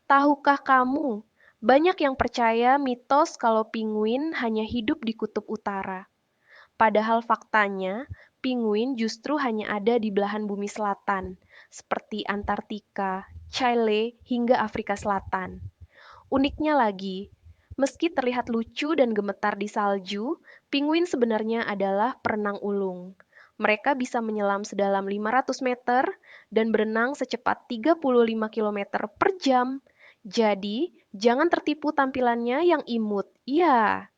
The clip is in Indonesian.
Tahukah kamu, banyak yang percaya mitos kalau penguin hanya hidup di kutub utara. Padahal faktanya, penguin justru hanya ada di belahan bumi selatan, seperti Antartika, Chile, hingga Afrika Selatan. Uniknya lagi, meski terlihat lucu dan gemetar di salju, penguin sebenarnya adalah perenang ulung. Mereka bisa menyelam sedalam 500 meter dan berenang secepat 35 kilometer per jam. Jadi, jangan tertipu tampilannya yang imut. Iya.